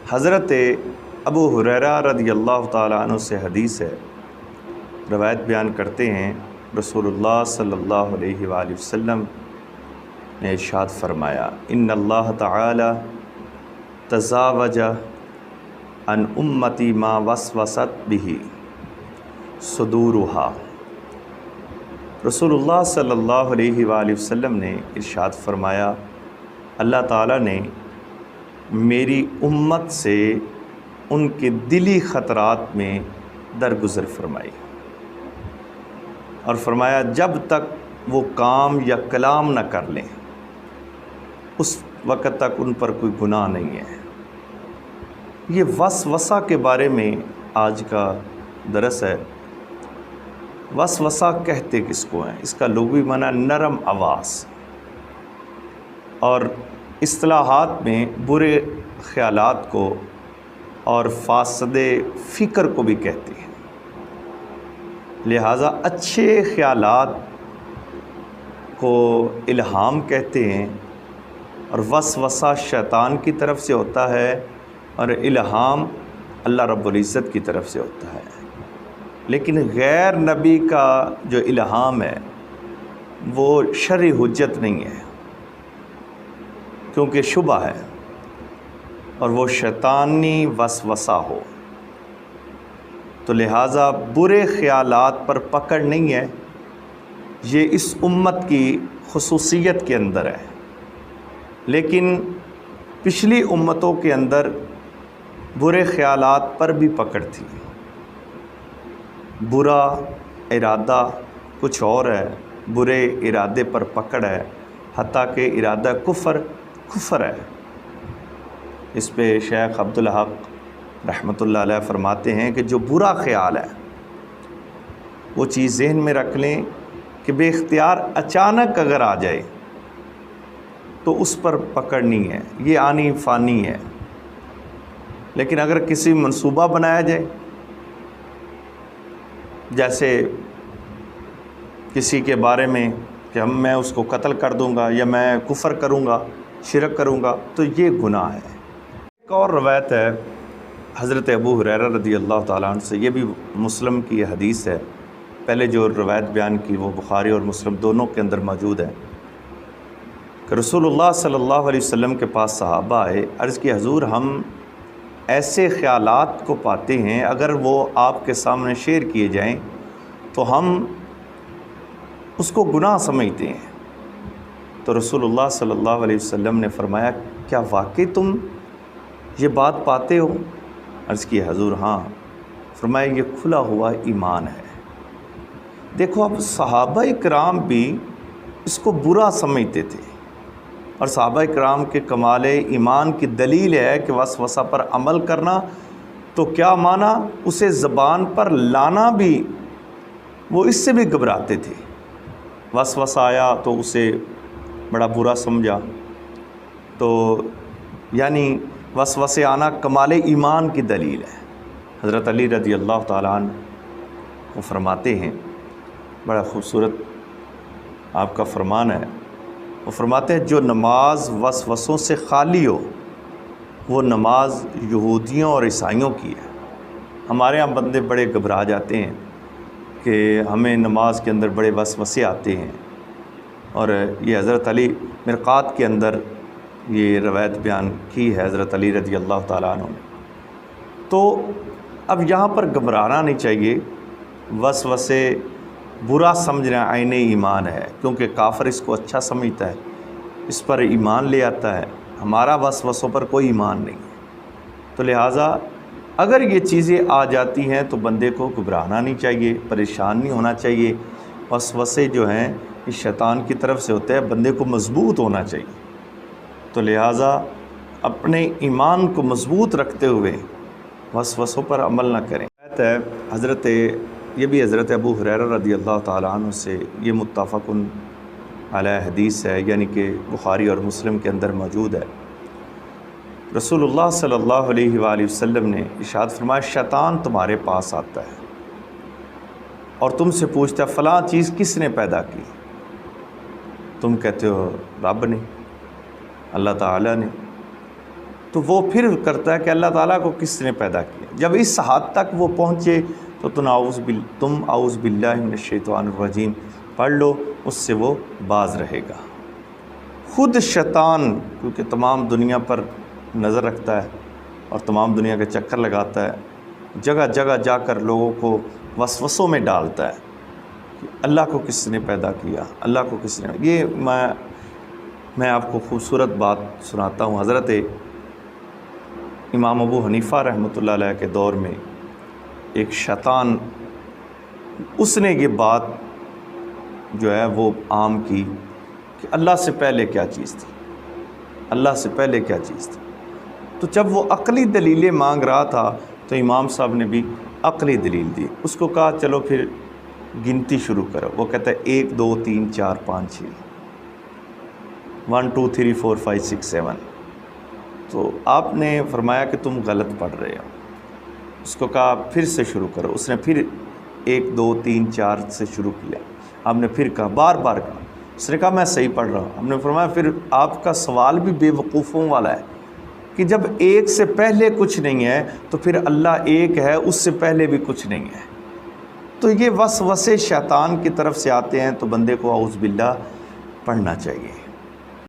حضرت ابو ہریرہ رضی اللہ تعالیٰ عنہ سے حدیث ہے، روایت بیان کرتے ہیں رسول اللہ صلی اللہ علیہ وآلہ وسلم نے ارشاد فرمایا، ان اللہ تعالی تزاوج عن امتی ما وسوست به صدورها۔ رسول اللہ صلی اللہ علیہ وآلہ وسلم نے ارشاد فرمایا، اللہ تعالیٰ نے میری امت سے ان کے دلی خطرات میں درگزر فرمائی اور فرمایا جب تک وہ کام یا کلام نہ کر لیں اس وقت تک ان پر کوئی گناہ نہیں ہے۔ یہ وسوسہ کے بارے میں آج کا درس ہے۔ وسوسہ کہتے کس کو ہیں؟ اس کا لغوی معنی نرم آواز، اور اصطلاحات میں برے خیالات کو اور فاسد فکر کو بھی کہتے ہیں۔ لہٰذا اچھے خیالات کو الہام کہتے ہیں، اور وسوسہ شیطان کی طرف سے ہوتا ہے اور الہام اللہ رب العزت کی طرف سے ہوتا ہے۔ لیکن غیر نبی کا جو الہام ہے وہ شرعی حجت نہیں ہے، کیونکہ شبہ ہے اور وہ شیطانی وسوسہ ہو، تو لہٰذا برے خیالات پر پکڑ نہیں ہے۔ یہ اس امت کی خصوصیت کے اندر ہے، لیکن پچھلی امتوں کے اندر برے خیالات پر بھی پکڑ تھی۔ برا ارادہ کچھ اور ہے، برے ارادے پر پکڑ ہے، حتیٰ کہ ارادہ کفر ہے۔ اس پہ شیخ عبدالحق رحمۃ اللہ علیہ فرماتے ہیں کہ جو برا خیال ہے وہ چیز ذہن میں رکھ لیں کہ بے اختیار اچانک اگر آ جائے تو اس پر پکڑ نہیں ہے، یہ آنی فانی ہے۔ لیکن اگر کسی منصوبہ بنایا جائے، جیسے کسی کے بارے میں کہ میں اس کو قتل کر دوں گا یا میں کفر کروں گا، شرک کروں گا، تو یہ گناہ ہے۔ ایک اور روایت ہے حضرت ابو ہریرہ رضی اللہ تعالیٰ عنہ سے، یہ بھی مسلم کی حدیث ہے۔ پہلے جو روایت بیان کی وہ بخاری اور مسلم دونوں کے اندر موجود ہے، کہ رسول اللہ صلی اللہ علیہ وسلم کے پاس صحابہ آئے، عرض کی حضور ہم ایسے خیالات کو پاتے ہیں اگر وہ آپ کے سامنے شیئر کیے جائیں تو ہم اس کو گناہ سمجھتے ہیں۔ تو رسول اللہ صلی اللہ علیہ وسلم نے فرمایا، کیا واقعی تم یہ بات پاتے ہو؟ عرض کی حضور ہاں۔ فرمایا یہ کھلا ہوا ایمان ہے۔ دیکھو اب صحابہ کرام بھی اس کو برا سمجھتے تھے، اور صحابہ کرام کے کمال ایمان کی دلیل ہے کہ وسوسہ پر عمل کرنا تو کیا معنی، اسے زبان پر لانا بھی وہ اس سے بھی گھبراتے تھے۔ وسوسہ آیا تو اسے بڑا برا سمجھا، تو یعنی وسوسے آنا کمال ایمان کی دلیل ہے۔ حضرت علی رضی اللہ تعالیٰ عنہ وہ فرماتے ہیں، بڑا خوبصورت آپ کا فرمان ہے، وہ فرماتے ہیں جو نماز وسوسوں سے خالی ہو وہ نماز یہودیوں اور عیسائیوں کی ہے۔ ہمارے ہاں بندے بڑے گھبرا جاتے ہیں کہ ہمیں نماز کے اندر بڑے وسوسے آتے ہیں، اور یہ حضرت علی مرقات کے اندر یہ روایت بیان کی ہے حضرت علی رضی اللہ تعالیٰ عنہ نے۔ تو اب یہاں پر گھبرانا نہیں چاہیے، وسوسے برا سمجھنا عین ایمان ہے، کیونکہ کافر اس کو اچھا سمجھتا ہے، اس پر ایمان لے آتا ہے، ہمارا وسوسوں پر کوئی ایمان نہیں ہے۔ تو لہٰذا اگر یہ چیزیں آ جاتی ہیں تو بندے کو گھبرانا نہیں چاہیے، پریشان نہیں ہونا چاہیے۔ وسوسے جو ہیں یہ شیطان کی طرف سے ہوتے ہیں، بندے کو مضبوط ہونا چاہیے۔ تو لہٰذا اپنے ایمان کو مضبوط رکھتے ہوئے وسوسوں پر عمل نہ کریں۔ یہ بھی حضرت ابو ہریرہ رضی اللہ تعالیٰ عنہ سے یہ متفق علیہ حدیث ہے، یعنی کہ بخاری اور مسلم کے اندر موجود ہے۔ رسول اللہ صلی اللہ علیہ وآلہ وسلم نے ارشاد فرمایا، شیطان تمہارے پاس آتا ہے اور تم سے پوچھتا ہے فلاں چیز کس نے پیدا کی؟ تم کہتے ہو رب نے، اللہ تعالیٰ نے۔ تو وہ پھر کرتا ہے کہ اللہ تعالیٰ کو کس نے پیدا کیا. جب اس حد تک وہ پہنچے تو تم اعوذ باللہ من الشیطان الرجیم پڑھ لو، اس سے وہ باز رہے گا. خود شیطان کیونکہ تمام دنیا پر نظر رکھتا ہے اور تمام دنیا کے چکر لگاتا ہے، جگہ جگہ جا کر لوگوں کو وسوسوں میں ڈالتا ہے کہ اللہ کو کس نے پیدا کیا، اللہ کو کس نے. یہ میں آپ کو خوبصورت بات سناتا ہوں. حضرت امام ابو حنیفہ رحمۃ اللہ علیہ کے دور میں ایک شیطان، اس نے یہ بات جو ہے وہ عام کی کہ اللہ سے پہلے کیا چیز تھی، اللہ سے پہلے کیا چیز تھی. تو جب وہ عقلی دلیلیں مانگ رہا تھا تو امام صاحب نے بھی عقلی دلیل دی. اس کو کہا چلو پھر گنتی شروع کرو. وہ کہتا ہے 1 2 3 4 5 6 1 2 3 4 5 6 7. تو آپ نے فرمایا کہ تم غلط پڑھ رہے ہو. اس کو کہا پھر سے شروع کرو. اس نے پھر 1 2 3 4 سے شروع کیا. آپ نے پھر کہا، بار بار کہا. اس نے کہا میں صحیح پڑھ رہا ہوں. ہم نے فرمایا پھر آپ کا سوال بھی بے وقوفوں والا ہے کہ جب ایک سے پہلے کچھ نہیں ہے تو پھر اللہ ایک ہے، اس سے پہلے بھی کچھ نہیں ہے. تو یہ وسوسے شیطان کی طرف سے آتے ہیں تو بندے کو اعوذ باللہ پڑھنا چاہیے.